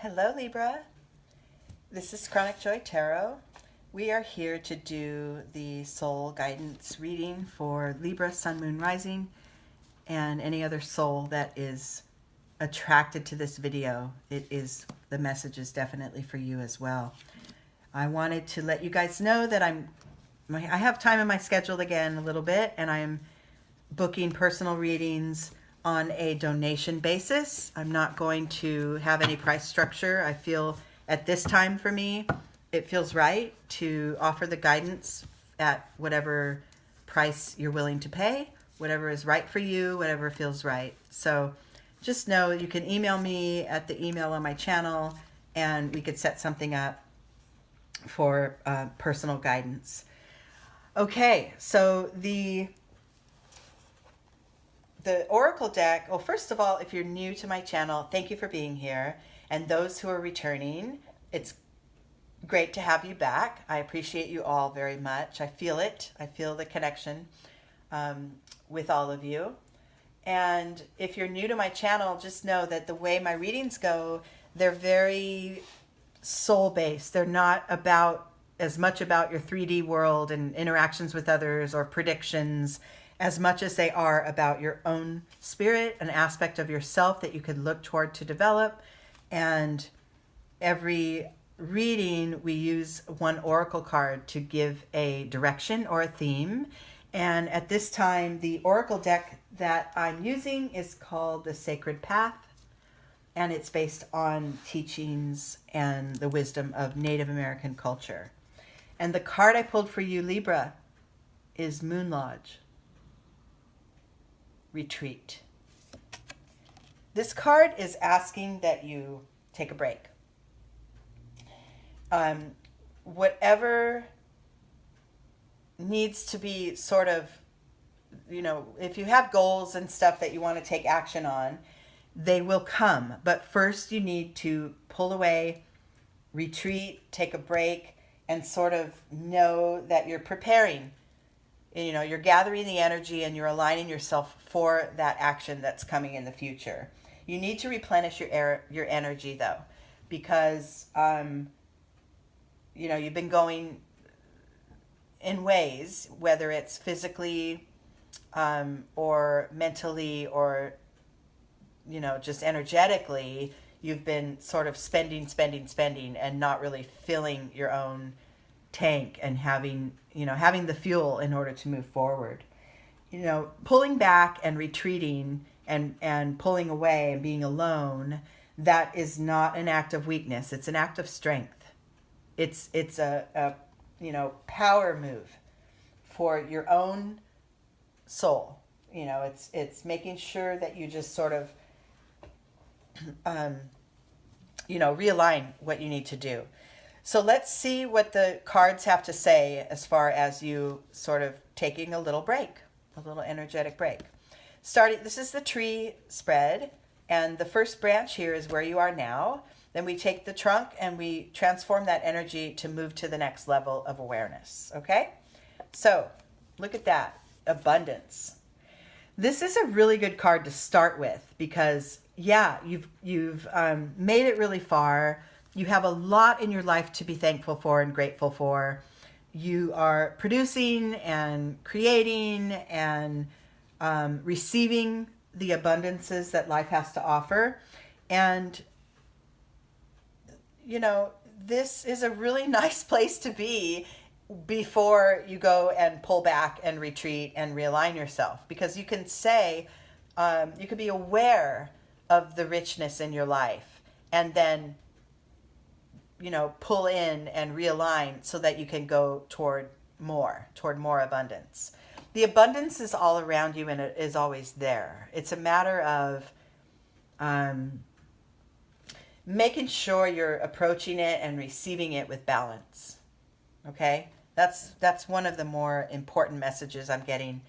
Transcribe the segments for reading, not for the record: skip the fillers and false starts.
Hello, Libra. This is Chronic Joy Tarot. We are here to do the soul guidance reading for Libra, Sun, Moon, Rising, and any other soul that is attracted to this video. The message is definitely for you as well. I wanted to let you guys know that I have time in my schedule again a little bit, and I'm booking personal readings on a donation basis. I'm not going to have any price structure. I feel at this time for me, it feels right to offer the guidance at whatever price you're willing to pay, whatever is right for you, whatever feels right. So just know you can email me at the email on my channel and we could set something up for personal guidance. Okay, so the Oracle deck, well, first of all, if you're new to my channel, thank you for being here. And those who are returning, it's great to have you back. I appreciate you all very much. I feel it. I feel the connection with all of you. And if you're new to my channel, just know that the way my readings go, they're very soul-based. They're not as much about your 3D world and interactions with others or predictions, as much as they are about your own spirit, an aspect of yourself that you could look toward to develop. And every reading, we use one oracle card to give a direction or a theme. And at this time, the oracle deck that I'm using is called the Sacred Path, and it's based on teachings and the wisdom of Native American culture. And the card I pulled for you, Libra, is Moon Lodge. Retreat. This card is asking that you take a break. Whatever needs to be sort of, if you have goals and stuff that you want to take action on, they will come. But first you need to pull away, retreat, take a break, and sort of know that you're preparing. You're gathering the energy and you're aligning yourself for that action that's coming in the future. You need to replenish your energy, though, because, you've been going in ways, whether it's physically or mentally or, just energetically, you've been sort of spending and not really filling your own tank and having the fuel in order to move forward. Pulling back and retreating and pulling away and being alone, that is not an act of weakness. It's an act of strength. It's a power move for your own soul. It's making sure that you just sort of realign what you need to do. So let's see what the cards have to say as far as you sort of taking a little break, a little energetic break. This is the tree spread, and the first branch here is where you are now. Then we take the trunk and we transform that energy to move to the next level of awareness, okay? So look at that, abundance. This is a really good card to start with because, you've made it really far. You have a lot in your life to be thankful for and grateful for. You are producing and creating and receiving the abundances that life has to offer. And, this is a really nice place to be before you go and pull back and retreat and realign yourself. Because you can say, you could be aware of the richness in your life and then pull in and realign so that you can go toward more abundance. The abundance is all around you and it is always there. It's a matter of making sure you're approaching it and receiving it with balance. Okay? That's one of the more important messages I'm getting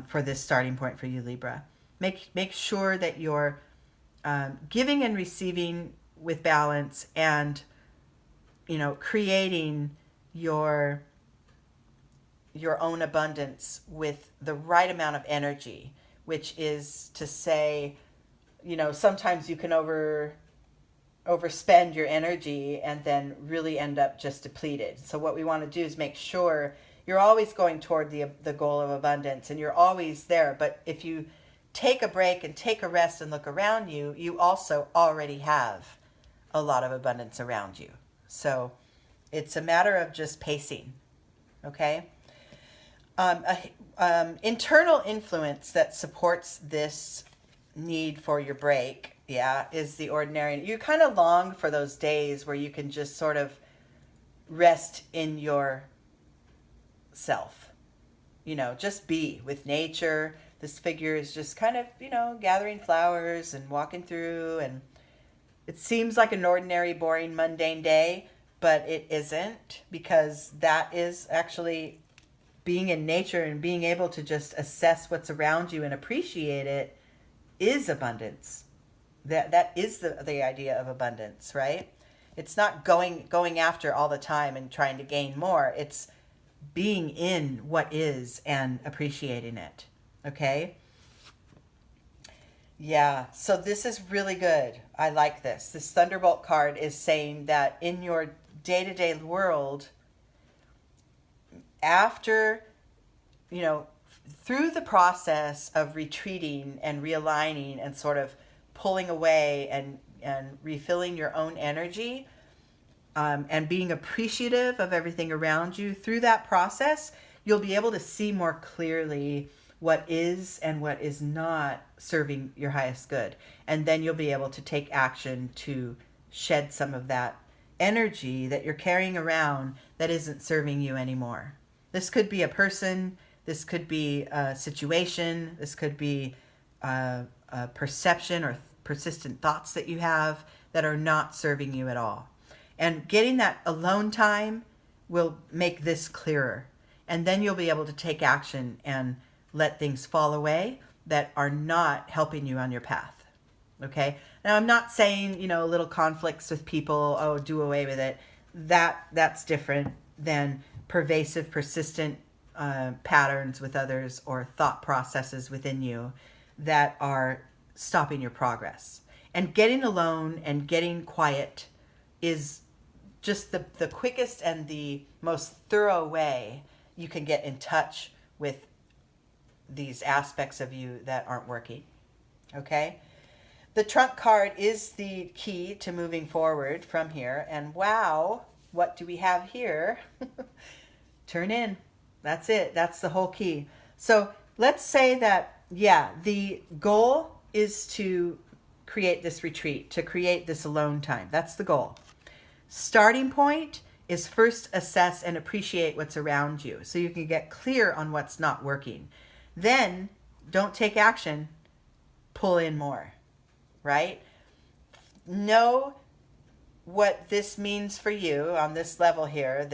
for this starting point for you, Libra. Make sure that you're giving and receiving with balance and creating your own abundance with the right amount of energy, which is to say, sometimes you can overspend your energy and then really end up just depleted. So what we want to do is make sure you're always going toward the goal of abundance, and you're always there. But if you take a break and take a rest and look around you, you also already have a lot of abundance around you. So it's a matter of just pacing, okay? Internal influence that supports this need for your break, is the ordinary. You kind of long for those days where you can just sort of rest in your self, just be with nature. This figure is just kind of, gathering flowers and walking through, and it seems like an ordinary, boring, mundane day, but it isn't, because that is actually being in nature and being able to just assess what's around you and appreciate it is abundance. That is the idea of abundance, right? It's not going after all the time and trying to gain more. It's being in what is and appreciating it. Okay? Yeah, so this is really good. I like this. This Thunderbolt card is saying that in your day-to-day world, after, through the process of retreating and realigning and sort of pulling away and refilling your own energy, and being appreciative of everything around you, through that process, you'll be able to see more clearly what is and what is not serving your highest good. And then you'll be able to take action to shed some of that energy that you're carrying around that isn't serving you anymore. This could be a person, this could be a situation, this could be a perception or persistent thoughts that you have that are not serving you at all. And getting that alone time will make this clearer. And then you'll be able to take action and let things fall away that are not helping you on your path. Okay? Now, I'm not saying, little conflicts with people, do away with it. That's different than pervasive, persistent patterns with others or thought processes within you that are stopping your progress. And getting alone and getting quiet is just the quickest and the most thorough way you can get in touch with these aspects of you that aren't working. Okay? The trunk card is the key to moving forward from here. And wow, what do we have here? Turn in. That's it. That's the whole key. So let's say that, the goal is to create this retreat, to create this alone time. That's the goal. Starting point is first assess and appreciate what's around you so you can get clear on what's not working. Then don't take action, pull in more, right? Know what this means for you on this level here.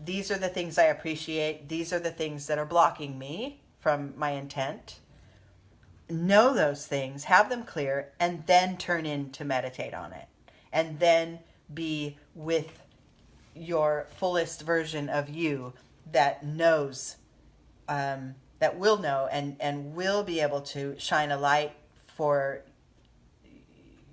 These are the things I appreciate. These are the things that are blocking me from my intent. Know those things, have them clear, and then turn in to meditate on it. And then be with your fullest version of you that knows, that will know and will be able to shine a light for,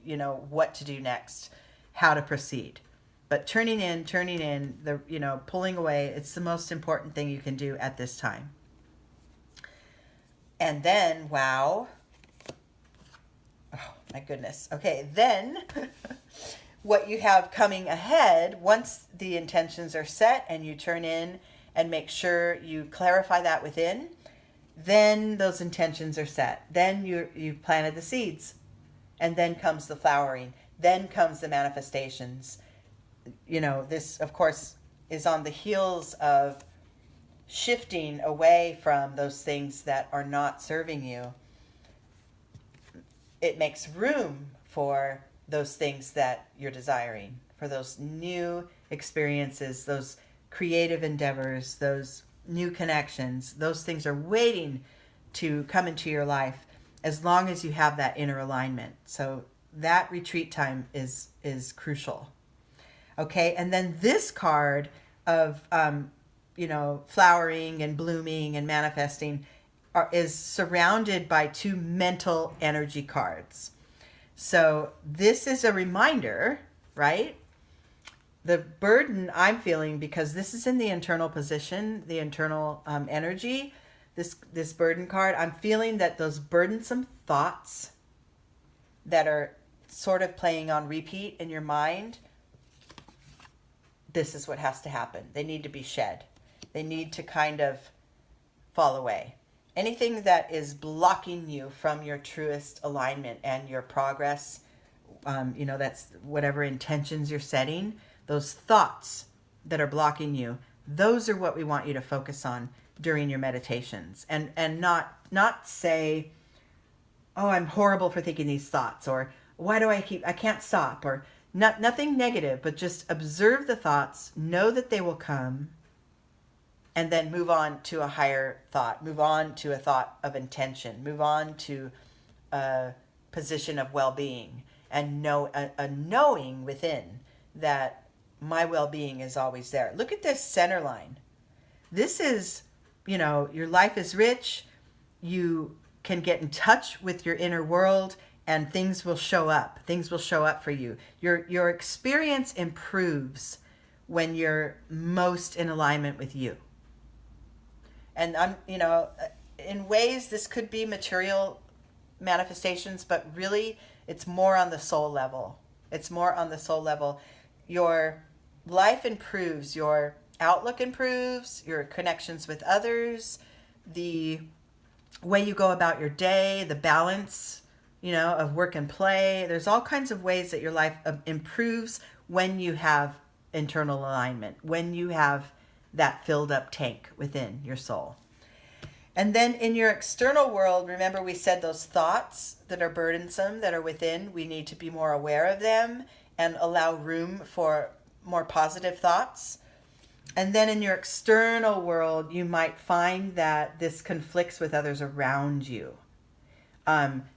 what to do next, how to proceed. But turning in, pulling away, it's the most important thing you can do at this time. And then, wow. Oh, my goodness. Okay, then what you have coming ahead, once the intentions are set and you turn in and make sure you clarify that within, then those intentions are set. Then you've planted the seeds. And then comes the flowering. Then comes the manifestations. This, of course, is on the heels of shifting away from those things that are not serving you. It makes room for those things that you're desiring, for those new experiences, those creative endeavors, those new connections. Those things are waiting to come into your life as long as you have that inner alignment. So that retreat time is crucial. Okay, and then this card of flowering and blooming and manifesting is surrounded by two mental energy cards. So this is a reminder, right? The burden I'm feeling, because this is in the internal position, the internal energy, this burden card, I'm feeling that those burdensome thoughts that are sort of playing on repeat in your mind, this is what has to happen. They need to be shed. They need to kind of fall away. Anything that is blocking you from your truest alignment and your progress, that's whatever intentions you're setting, those thoughts that are blocking you, those are what we want you to focus on during your meditations. And not say, oh, I'm horrible for thinking these thoughts, or why do I can't stop, or nothing negative, but just observe the thoughts, know that they will come, and then move on to a higher thought, move on to a thought of intention, move on to a position of well-being, and a knowing within that my well-being is always there. Look at this center line. This is, your life is rich. You can get in touch with your inner world, and things will show up. Things will show up for you. Your experience improves when you're most in alignment with you. And in ways this could be material manifestations, but really it's more on the soul level. It's more on the soul level. Your life improves, your outlook improves, your connections with others, the way you go about your day, the balance, of work and play. There's all kinds of ways that your life improves when you have internal alignment, when you have that filled up tank within your soul. And then in your external world, remember we said those thoughts that are burdensome, that are within, we need to be more aware of them and allow room for more positive thoughts. And then in your external world, you might find that this conflicts with others around you.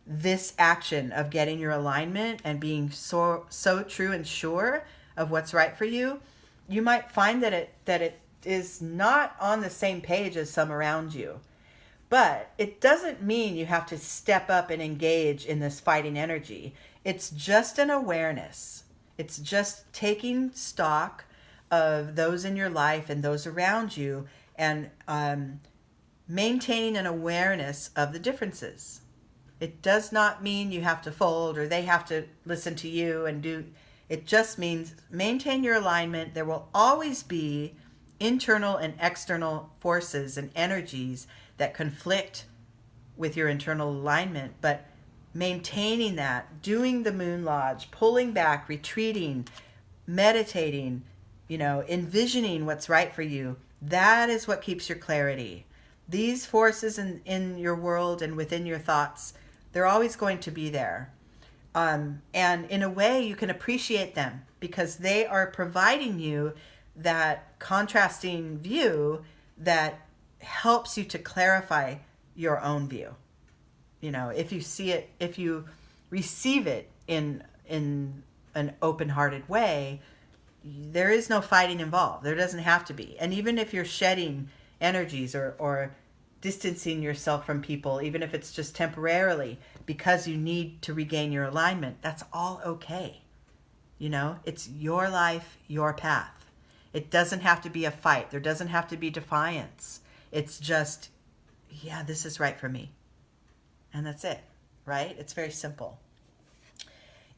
This action of getting your alignment and being so true and sure of what's right for you, you might find that it is not on the same page as some around you. But it doesn't mean you have to step up and engage in this fighting energy. It's just an awareness. It's just taking stock of those in your life and those around you, and maintaining an awareness of the differences. It does not mean you have to fold or they have to listen to you and do. It just means maintain your alignment. There will always be internal and external forces and energies that conflict with your internal alignment, but maintaining that, doing the Moon Lodge, pulling back, retreating, meditating, envisioning what's right for you, that is what keeps your clarity. These forces in your world and within your thoughts, they're always going to be there. And in a way, you can appreciate them because they are providing you that contrasting view that helps you to clarify your own view. If you see it, if you receive it in an open-hearted way, there is no fighting involved. There doesn't have to be. And even if you're shedding energies or distancing yourself from people, even if it's just temporarily because you need to regain your alignment, that's all okay. It's your life, your path. It doesn't have to be a fight. There doesn't have to be defiance. It's just, yeah, this is right for me. And that's it, right? It's very simple.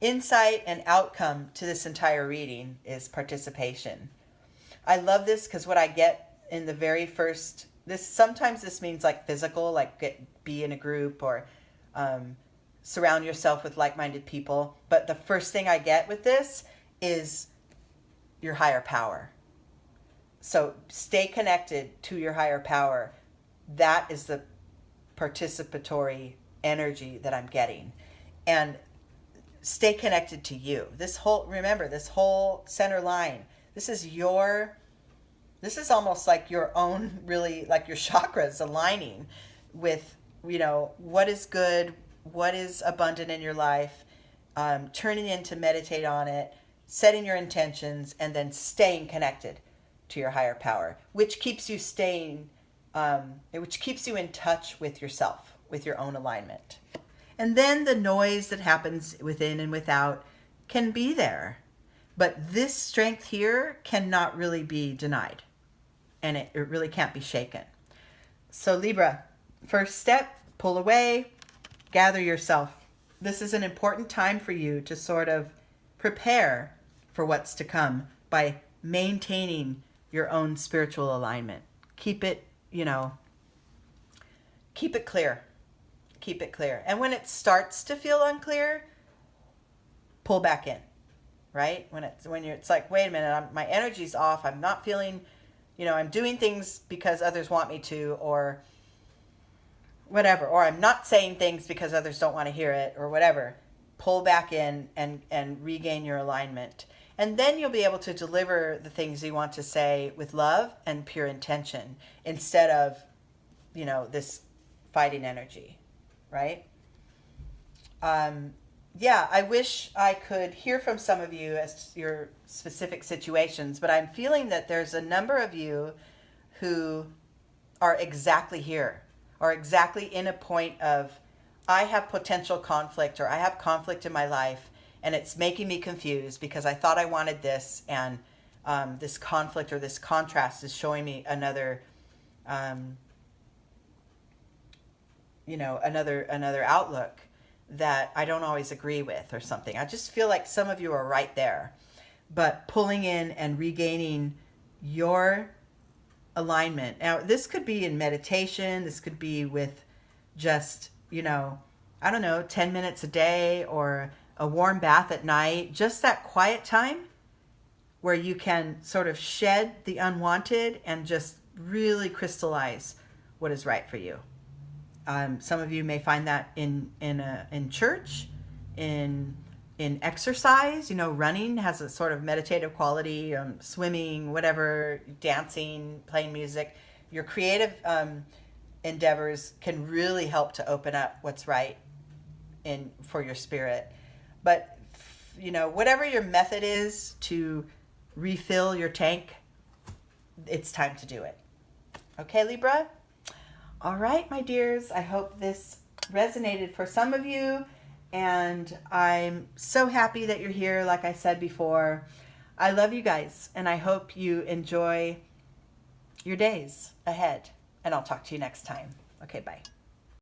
Insight and outcome to this entire reading is participation. I love this because what I get in the very first, sometimes this means like physical, like be in a group or surround yourself with like-minded people. But the first thing I get with this is your higher power. So stay connected to your higher power. That is the participatory energy that I'm getting. And stay connected to you. Remember, this whole center line, this is almost like your own, really, like your chakras aligning with, what is good, what is abundant in your life, turning in to meditate on it, setting your intentions, and then staying connected to your higher power, which keeps you in touch with yourself, with your own alignment. And then the noise that happens within and without can be there. But this strength here cannot really be denied. And it really can't be shaken. So Libra, first step, pull away, gather yourself. This is an important time for you to sort of prepare for what's to come by maintaining your own spiritual alignment. Keep it, keep it clear. Keep it clear. And when it starts to feel unclear, pull back in, right? It's like, wait a minute, my energy's off. I'm not feeling, I'm doing things because others want me to, or whatever, or I'm not saying things because others don't want to hear it, or whatever. Pull back in and regain your alignment. And then you'll be able to deliver the things you want to say with love and pure intention instead of, this fighting energy, right? I wish I could hear from some of you as to your specific situations, but I'm feeling that there's a number of you who are exactly here, or exactly in a point of, I have potential conflict, or I have conflict in my life, and it's making me confused because I thought I wanted this, and this conflict or this contrast is showing me another, another outlook that I don't always agree with or something. I just feel like some of you are right there. But pulling in and regaining your alignment. Now, this could be in meditation. This could be with just, 10 minutes a day, or a warm bath at night. Just that quiet time where you can sort of shed the unwanted and just really crystallize what is right for you. Some of you may find that in church, in exercise. Running has a sort of meditative quality. Swimming, whatever, dancing, playing music. Your creative endeavors can really help to open up what's right for your spirit. But whatever your method is to refill your tank, it's time to do it. Okay, Libra? All right, my dears, I hope this resonated for some of you, and I'm so happy that you're here. Like I said before, I love you guys, and I hope you enjoy your days ahead, and I'll talk to you next time. Okay, bye.